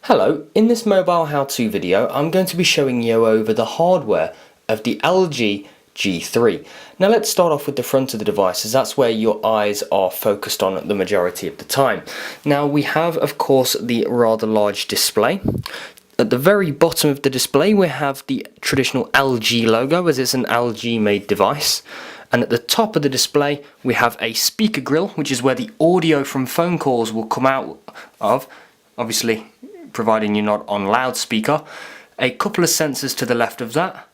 Hello, in this mobile how-to video I'm going to be showing you over the hardware of the LG G3. Now let's start off with the front of the device, as that's where your eyes are focused on the majority of the time. Now we have of course the rather large display. At the very bottom of the display we have the traditional LG logo, as it's an LG made device. And at the top of the display we have a speaker grill, which is where the audio from phone calls will come out of, obviously providing you're not on loudspeaker. A couple of sensors to the left of that,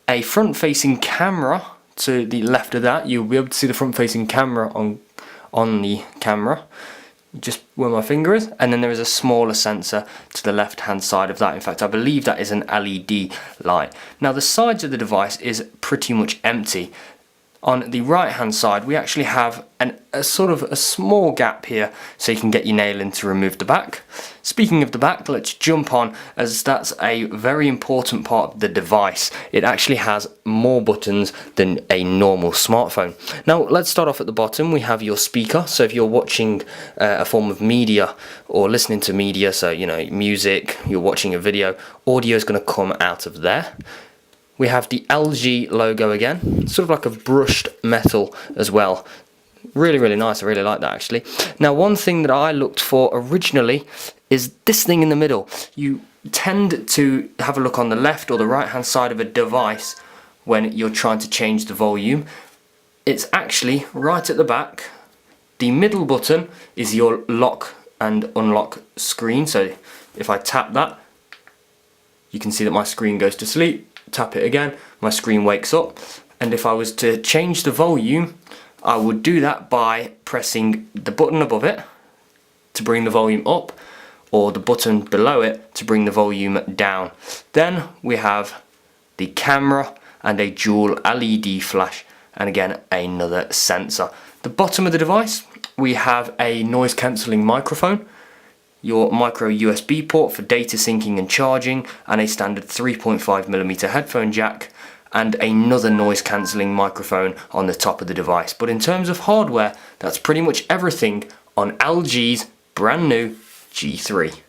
a front facing camera to the left of that. You'll be able to see the front facing camera on the camera, just where my finger is, and then there is a smaller sensor to the left hand side of that. In fact, I believe that is an LED light. Now the sides of the device is pretty much empty. On the right hand side we actually have a sort of a small gap here, so you can get your nail in to remove the back. Speaking of the back, let's jump on, as that's a very important part of the device. It actually has more buttons than a normal smartphone. Now let's start off at the bottom. We have your speaker, so if you're watching a form of media or listening to media, so you know, music, you're watching a video, audio is going to come out of there. We have the LG logo again, sort of like a brushed metal as well. Really nice, I really like that actually. Now one thing that I looked for originally is this thing in the middle. You tend to have a look on the left or the right hand side of a device when you're trying to change the volume. It's actually right at the back. The middle button is your lock and unlock screen, so if I tap that, you can see that my screen goes to sleep. Tap it again, my screen wakes up, and if I was to change the volume I would do that by pressing the button above it to bring the volume up, or the button below it to bring the volume down. Then we have the camera and a dual LED flash, and again another sensor. The bottom of the device we have a noise cancelling microphone, your micro USB port for data syncing and charging, and a standard 3.5mm headphone jack, and another noise cancelling microphone on the top of the device. But in terms of hardware, that's pretty much everything on LG's brand new G3.